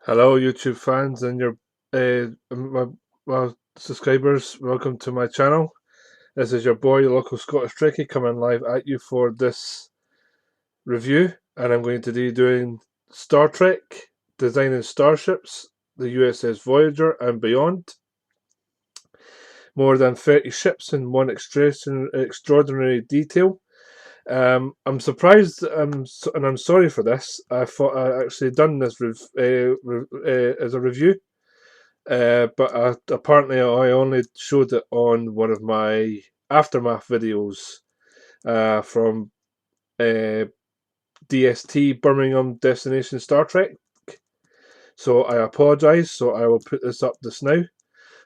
Hello, YouTube fans and your subscribers. Welcome to my channel. This is your boy, your local Scottish Trekkie, coming live at you for this review, and I'm going to be doing Star Trek, designing starships, the USS Voyager and beyond. More than 30 ships in one extraordinary detail. I'm surprised, and I'm sorry for this. I thought I actually done this as a review. But apparently I only showed it on one of my aftermath videos from uh, DST Birmingham Destination Star Trek. So I apologise. So I will put this up just now.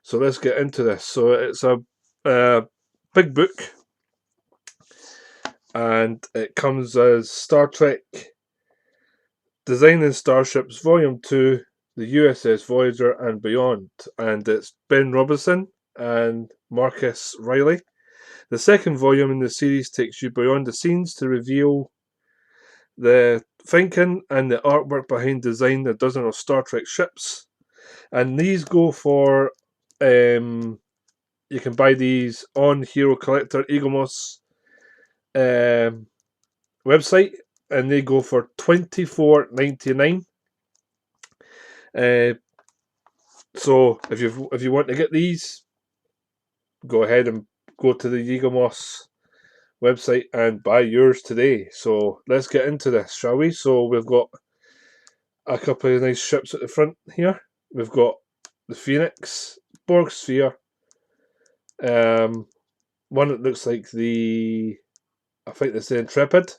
So let's get into this. So it's a uh, big book, and it comes as Star Trek Designing Starships Volume 2, the USS Voyager and Beyond. And it's Ben Robinson and Marcus Riley. The second volume in the series takes you beyond the scenes to reveal the thinking and the artwork behind design a dozen of Star Trek ships. And these go for, you can buy these on Hero Collector Egomos website, and they go for $24.99. So if you want to get these, go ahead and go to the Egomos website and buy yours today. So let's get into this, shall we? So we've got a couple of nice ships at the front here. We've got the Phoenix, Borg Sphere, one that looks like I think it's the Intrepid,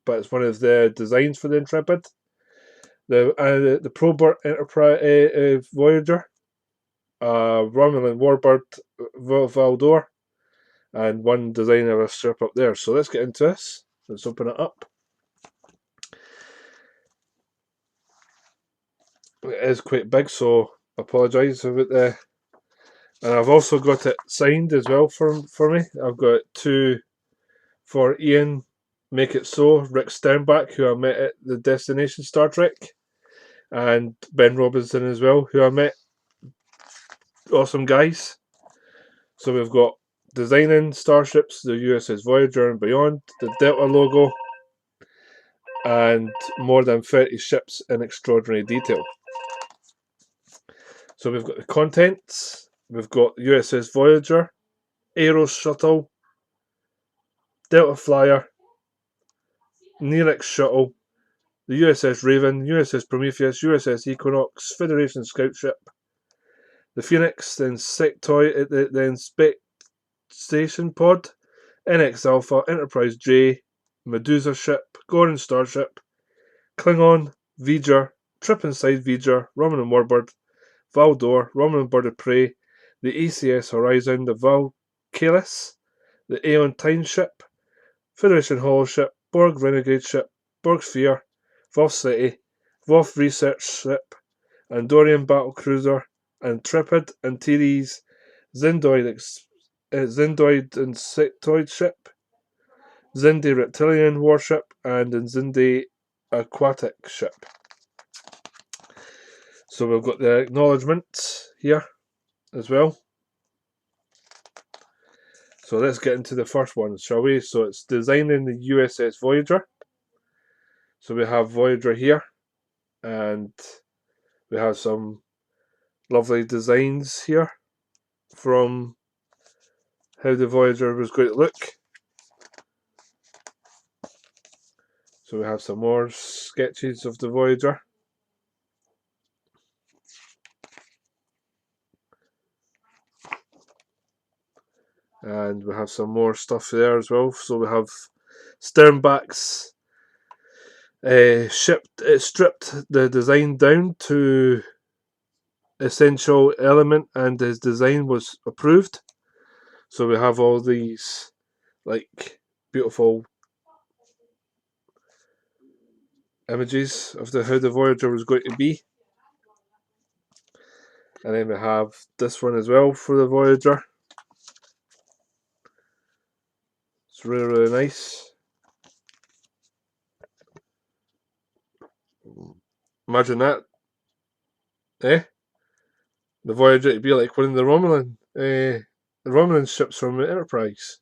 but it's one of the designs for the Intrepid. The Probert Enterprise Voyager, Romulan Warbird Valdor, and one design of a strip up there. So let's get into this. Let's open it up. It is quite big, so apologise about the. And I've also got it signed as well for me. I've got two for Ian, Make It So, Rick Sternbach, who I met at the Destination Star Trek, and Ben Robinson as well, who I met. Awesome guys. So we've got designing starships, the USS Voyager and beyond, the Delta logo, and more than 30 ships in extraordinary detail. So we've got the contents. We've got USS Voyager, Aero Shuttle, Delta Flyer, Neelix Shuttle, the USS Raven, USS Prometheus, USS Equinox, Federation Scout Ship, the Phoenix, the Inspection Pod, NX Alpha, Enterprise J, Medusa Ship, Goran Starship, Klingon, Voyager, Trip Inside Voyager, Romulan Warbird, Valdor, Romulan Bird of Prey, the ACS Horizon, the Valkalis, the Aeon Time Ship, Federation Holo Ship, Borg Renegade Ship, Borg Sphere, Voth City, Voth Research Ship, Andorian Battle Cruiser, Intrepid, Antares, Zindoid Insectoid Ship, Zindi Reptilian Warship, and Zindi Aquatic Ship. So we've got the acknowledgements here as well. So let's get into the first one, shall we? So it's designing the USS Voyager. So we have Voyager here, and we have some lovely designs here from how the Voyager was going to look. So we have some more sketches of the Voyager. And we have some more stuff there as well. So we have Sternbach's stripped the design down to essential element, and his design was approved. So we have all these like beautiful images of how the Voyager was going to be. And then we have this one as well for the Voyager. It's really, really nice. Imagine that. Eh? The Voyager to be like one of the Romulan ships from the Enterprise.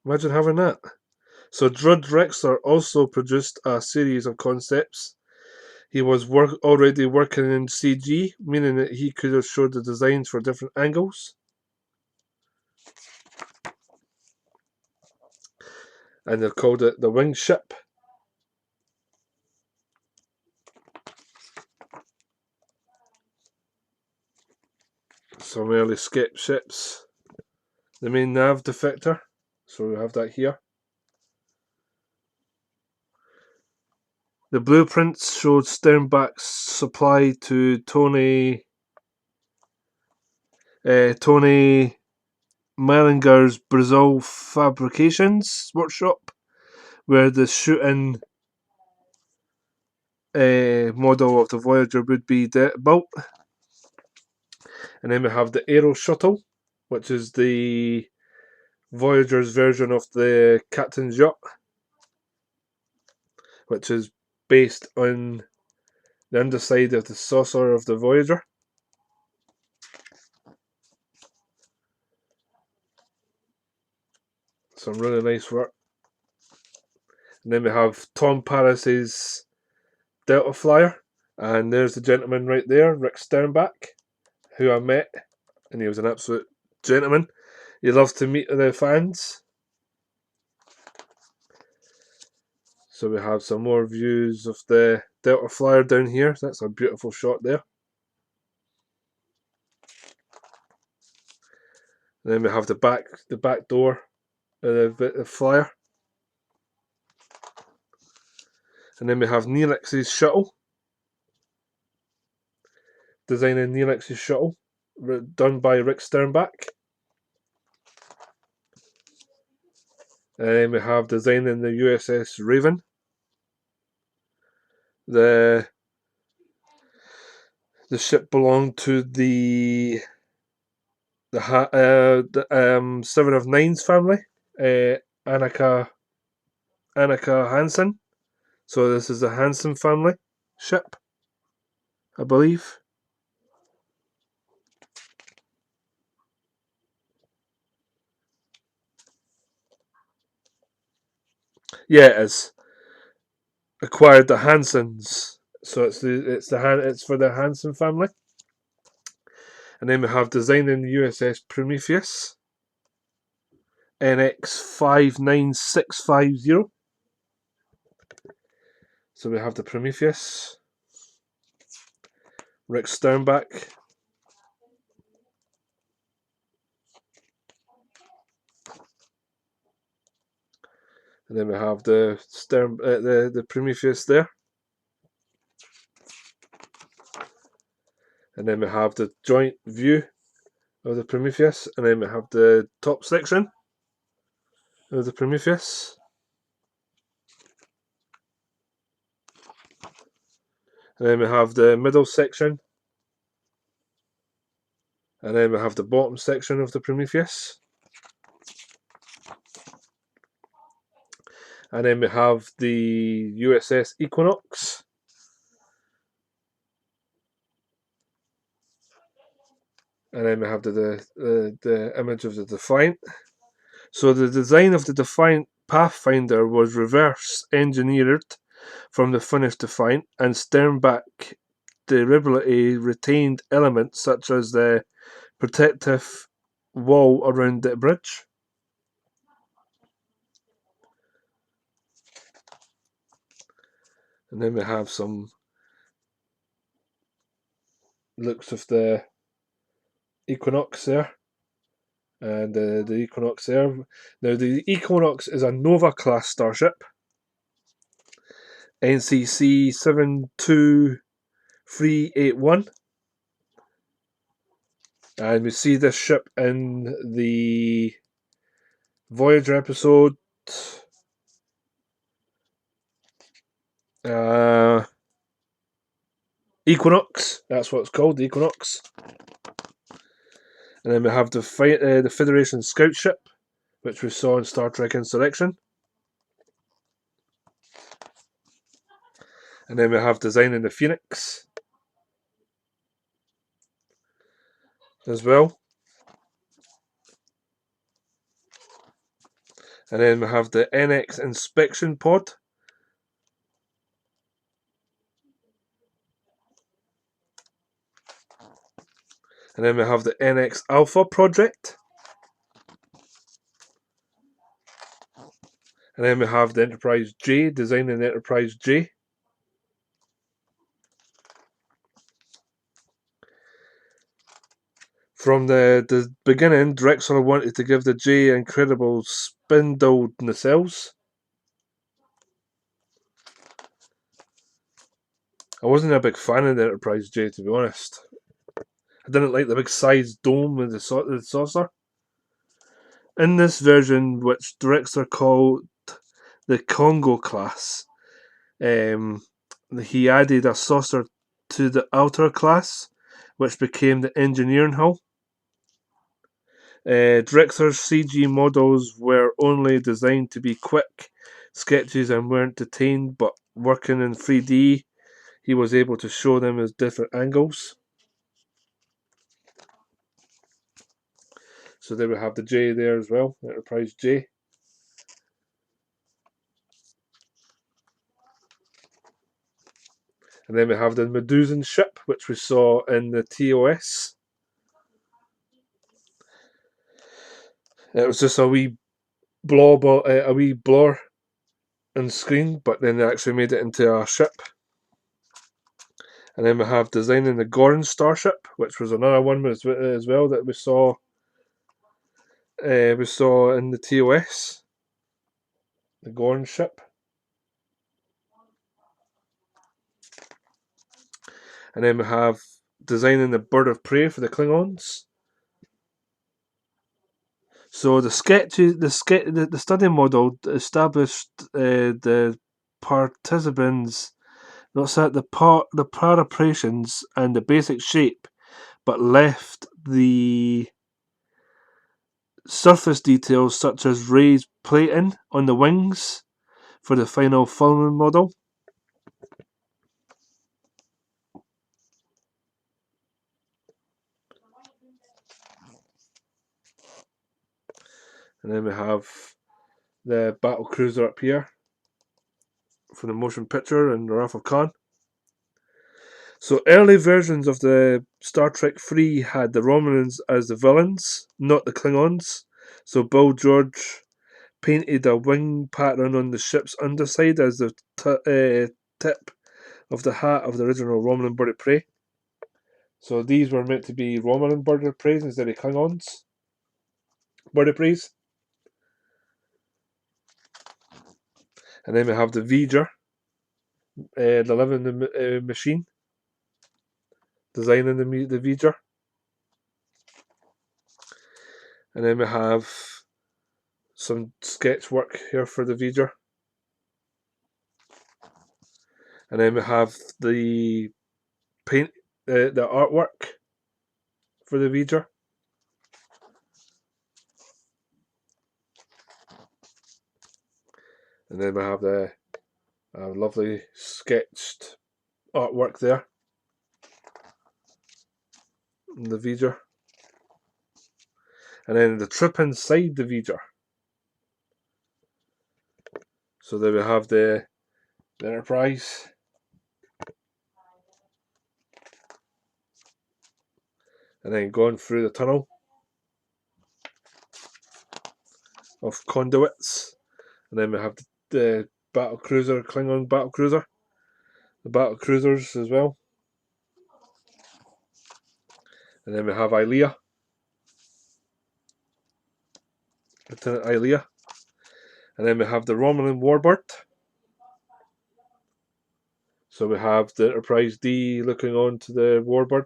Imagine having that. So Drud Drexler also produced a series of concepts. He was already working in CG, meaning that he could have showed the designs for different angles. And they called it the Wing Ship. Some early skip ships. The main nav defector. So we have that here. The blueprints showed Sternbach's supply to Tony Meilinger's Brazil Fabrications Workshop, where the shooting model of the Voyager would be built. And then we have the Aero Shuttle, which is the Voyager's version of the Captain's Yacht, which is based on the underside of the saucer of the Voyager. Some really nice work. And then we have Tom Paris's Delta Flyer, and there's the gentleman right there, Rick Sternbach, who I met, and he was an absolute gentleman. He loves to meet the fans. So we have some more views of the Delta Flyer down here. That's a beautiful shot there. And then we have the back door of the flyer. And then we have Neelix's shuttle. Designing Neelix's shuttle, done by Rick Sternbach. And then we have designing the USS Raven. The ship belonged to the Seven of Nines family, Annika Hansen. So this is the Hansen family ship, I believe. Yeah, it is. Acquired the Hansens, so it's for the Hansen family. And then we have designing the USS Prometheus, NX 59650. So we have the Prometheus, Rick Sternbach. And then we have the the Prometheus there. And then we have the joint view of the Prometheus. And then we have the top section of the Prometheus. And then we have the middle section. And then we have the bottom section of the Prometheus. And then we have the USS Equinox. And then we have the image of the Defiant. So the design of the Defiant Pathfinder was reverse engineered from the finished Defiant, and Sternbach deliberately retained elements such as the protective wall around the bridge. And then we have some looks of the Equinox there. And the Equinox there. Now the Equinox is a Nova class starship. NCC 72381. And we see this ship in the Voyager episode Equinox. That's what it's called, the Equinox. And then we have the Federation scout ship, which we saw in Star Trek Insurrection. And then we have designing the Phoenix. as well. And then we have the NX inspection pod. And then we have the NX Alpha project. And then we have the Enterprise J, designing the Enterprise J. From the beginning, Drexler wanted to give the J incredible spindled nacelles. I wasn't a big fan of the Enterprise J, to be honest. I didn't like the big sized dome with the saucer. In this version, which Drexler called the Congo class, he added a saucer to the outer class, which became the engineering hull. Drexler's CG models were only designed to be quick sketches and weren't detained, but working in 3D, he was able to show them as different angles. So there we have the J there as well, Enterprise J. And then we have the Medusan ship, which we saw in the TOS. It was just a wee blob, a wee blur on screen, but then they actually made it into a ship. And then we have designing the Gorn Starship, which was another one as well that we saw. We saw in the TOS, the Gorn ship. And then we have designing the Bird of Prey for the Klingons. So the study model established the participants, the preparations and the basic shape, but left the surface details such as raised plating on the wings for the final filming model. And then we have the battle cruiser up here for the motion picture and Wrath of Khan. So early versions of the Star Trek 3 had the Romulans as the villains, not the Klingons. So Bill George painted a wing pattern on the ship's underside as the tip of the hat of the original Romulan bird of prey. So these were meant to be Romulan bird of prey instead of Klingons bird of prey. And then we have the Voyager, the living machine, designing the Voyager. And then we have some sketch work here for the Voyager. And then we have the paint, the artwork for the Voyager. And then we have the lovely sketched artwork there. The Voyager. And then the trip inside the Voyager. So there we have the Enterprise. And then going through the tunnel of conduits. And then we have the battle cruiser, Klingon battle cruiser. The battle cruisers as well. And then we have Ilea. Lieutenant Ilea. And then we have the Romulan Warbird. So we have the Enterprise D looking on to the Warbird.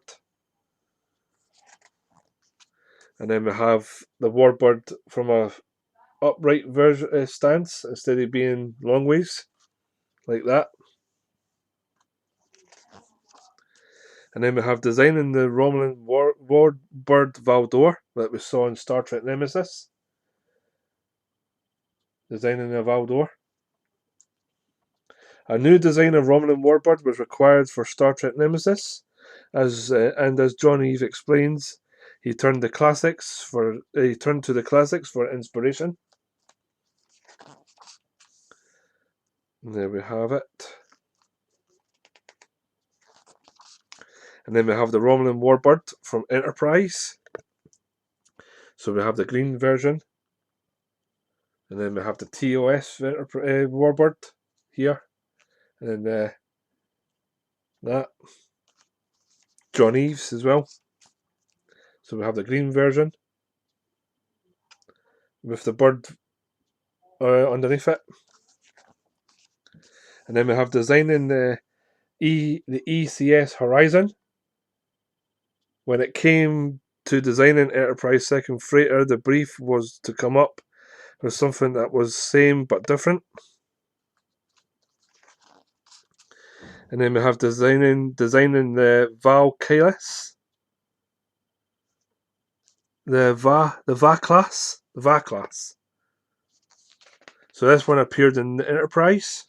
And then we have the Warbird from a upright stance instead of being long ways, like that. And then we have designing the Romulan Warbird Valdor that we saw in Star Trek Nemesis. Designing the Valdor. A new design of Romulan Warbird was required for Star Trek Nemesis, and as John Eve explains, He turned to the classics for inspiration. And there we have it. And then we have the Romulan Warbird from Enterprise. So we have the green version. And then we have the TOS Warbird here. And then that. John Eves as well. So we have the green version with the bird underneath it. And then we have designing the ECS Horizon. When it came to designing Enterprise Second Freighter, the brief was to come up with something that was same but different. And then we have designing the Val Kalis, the Va class. So this one appeared in the Enterprise.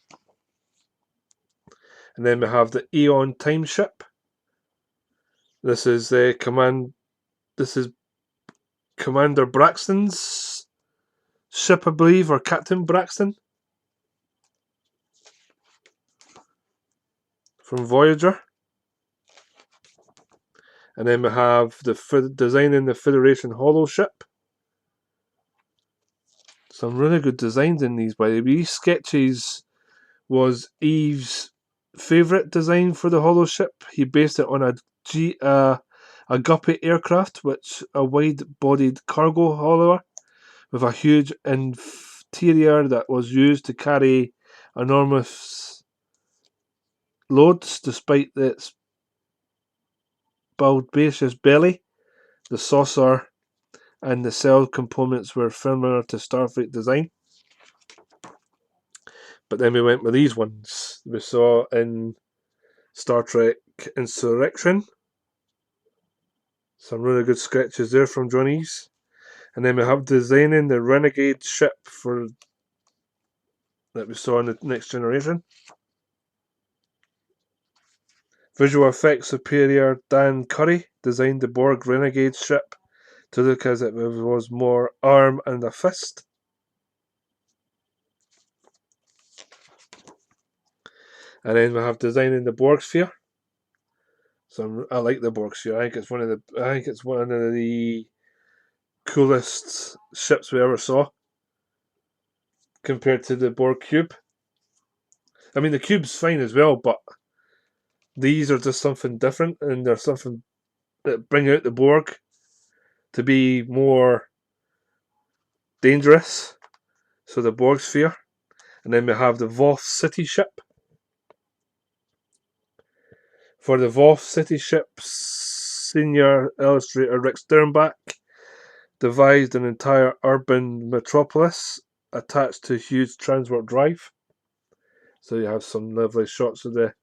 And then we have the Eon Time Ship. This is Commander Braxton's ship, I believe, or Captain Braxton from Voyager. And then we have designing the Federation Holo ship. Some really good designs in these, by the way. These sketches was Eve's favourite design for the Holo ship. He based it on a Guppy aircraft, which a wide-bodied cargo hauler with a huge interior that was used to carry enormous loads, despite its bulbous belly. The saucer and the cell components were similar to Starfleet design. But then we went with these ones we saw in Star Trek Insurrection. Some really good sketches there from Johnny's. And then we have designing the Renegade ship that we saw in the Next Generation. Visual effects superior Dan Curry designed the Borg Renegade ship to look as if it was more arm and a fist. And then we have designing the Borg sphere. So I like the Borg sphere. I think it's one of the coolest ships we ever saw compared to the Borg cube. I mean, the cube's fine as well, but these are just something different, and they're something that bring out the Borg to be more dangerous. So the Borg sphere. And then we have the Voth City ship. For the Voth City ship, senior illustrator Rick Sternbach devised an entire urban metropolis attached to a huge transwarp drive. So you have some lovely shots of the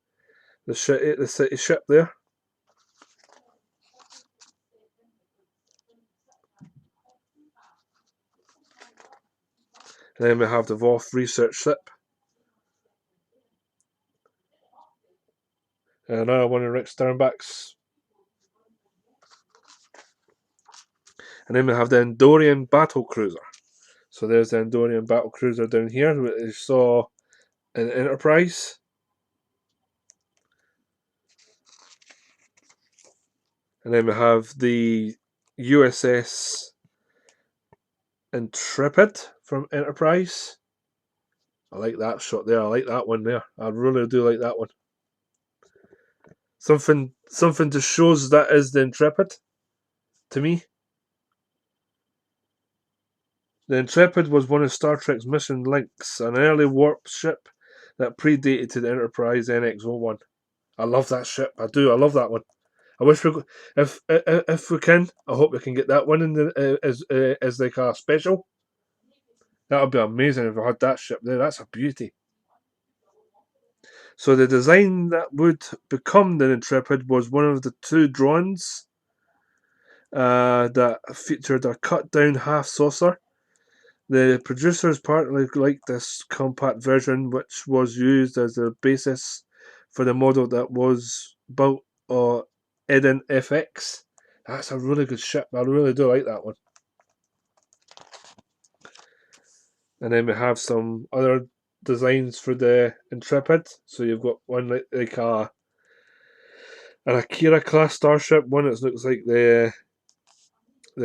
city ship there. And then we have the Voth research ship. Another one of Rick Sternbach's. And then we have the Andorian battle cruiser. So there's the Andorian battle cruiser down here, which you saw in Enterprise. And then we have the USS Intrepid from Enterprise. I like that shot there. I like that one there. I really do like that one. Something just shows that is the Intrepid to me. The Intrepid was one of Star Trek's mission links, an early warp ship that predated the Enterprise NX-01. I love that ship. I do. I love that one. I wish if we can, I hope we can get that one in the as like a special. That would be amazing if we had that ship there. That's a beauty. So the design that would become the Intrepid was one of the two drawings that featured a cut-down half saucer. The producers partly liked this compact version, which was used as the basis for the model that was built on Eden FX. That's a really good ship. I really do like that one. And then we have some other designs for the Intrepid. So you've got one like an Akira class starship, one that looks like the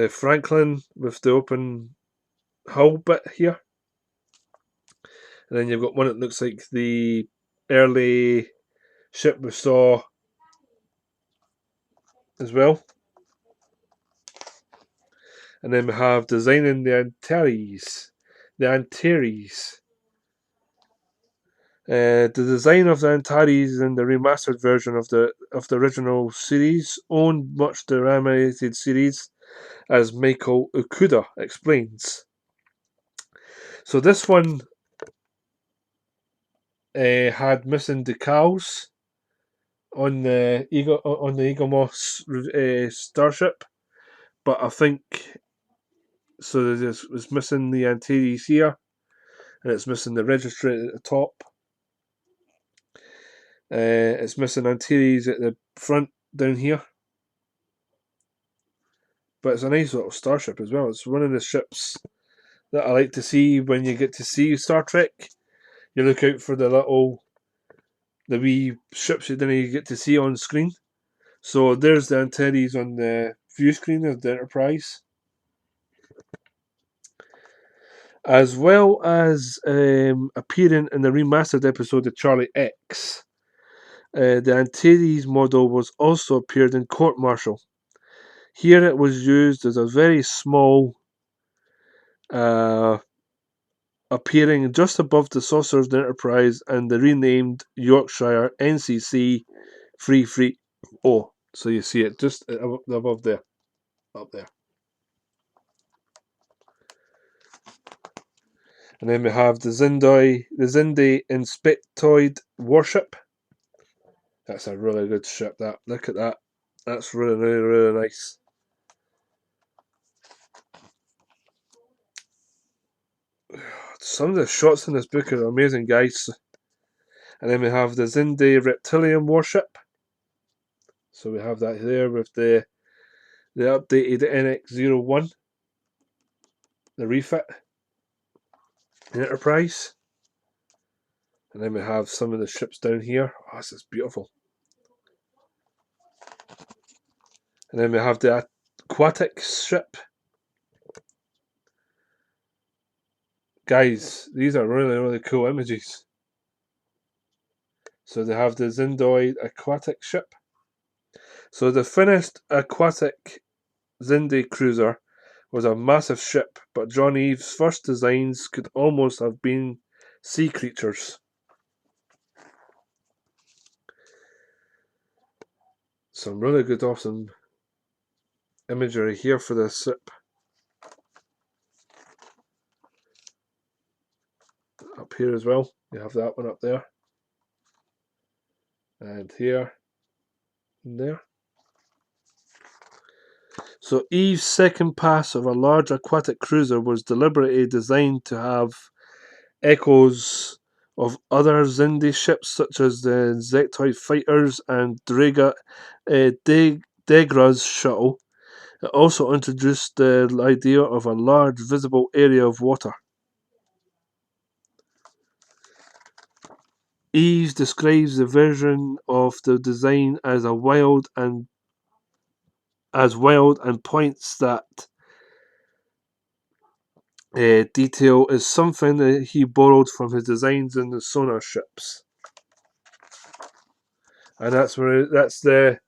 Franklin with the open hull bit here. And then you've got one that looks like the early ship we saw as well. And then we have designing the Antares. The Antares. The design of the Antares in the remastered version of the original series owned much the animated series, as Michael Okuda explains. So this one had missing decals on the Egomos starship, but I think so. This was missing the Antares here, and it's missing the registry at the top. It's missing Antares at the front down here. But it's a nice little starship as well. It's one of the ships that I like to see when you get to see Star Trek. You look out for the wee ships you didn't get to see on screen. So there's the Antares on the view screen of the Enterprise. As well as appearing in the remastered episode of Charlie X. The Antares model was also appeared in Court Martial. Here it was used as a very small, appearing just above the saucer of the Enterprise and the renamed Yorkshire NCC 330. So you see it just above there, up there. And then we have the Zindi Inspectoid warship. That's a really good ship. That, look at that. That's really, really, really nice. Some of the shots in this book are amazing, guys. And then we have the Zindi Reptilian warship. So we have that there with the updated NX-01, the refit, the Enterprise. And then we have some of the ships down here. Oh, this is beautiful. And then we have the aquatic ship. Guys, these are really, really cool images. So they have the Zindoid aquatic ship. So the finished aquatic Zindi cruiser was a massive ship, but John Eve's first designs could almost have been sea creatures. Some really good, awesome imagery here for this ship. Up here as well, you have that one up there. And here, and there. So Eve's second pass of a large aquatic cruiser was deliberately designed to have echoes of other Zindi ships such as the Zectoid fighters and Degra's shuttle. It also introduced the idea of a large visible area of water. Eves describes the version of the design as wild and points that detail is something that he borrowed from his designs in the sonar ships. And that's the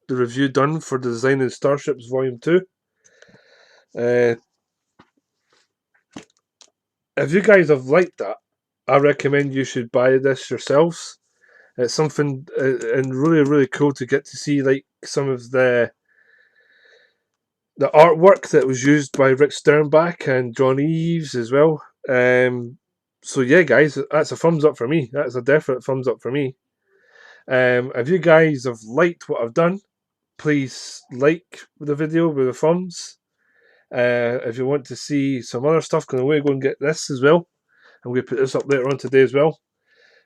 review done for the design of Starships Volume 2. If you guys have liked that, I recommend you should buy this yourselves. It's something and really, really cool to get to see like some of the artwork that was used by Rick Sternbach and John Eves as well. So yeah, guys, that's a thumbs up for me. That's a definite thumbs up for me. If you guys have liked what I've done, please like the video with the thumbs. If you want to see some other stuff, because I'm going to go and get this as well. I'm going to put this up later on today as well.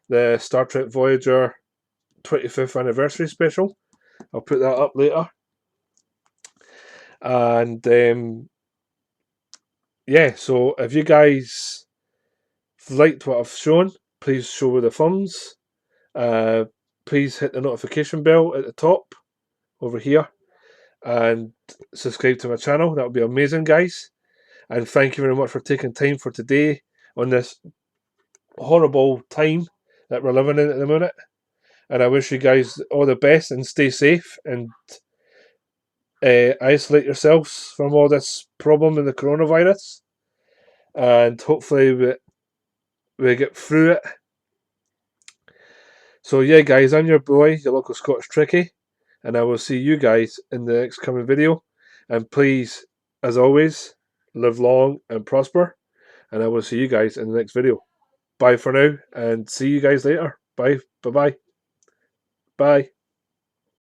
the Star Trek Voyager 25th anniversary special. I'll put that up later. And yeah, so if you guys liked what I've shown, please show with the thumbs. Please hit the notification bell at the top over here and subscribe to my channel. That would be amazing, guys. And thank you very much for taking time for today on this horrible time that we're living in at the minute. And I wish you guys all the best and stay safe and isolate yourselves from all this problem in the coronavirus. And hopefully we get through it. So yeah, guys, I'm your boy, your local Scottish Tricky, and I will see you guys in the next coming video. And please, as always, live long and prosper, and I will see you guys in the next video. Bye for now, and see you guys later. Bye. Bye-bye. Bye.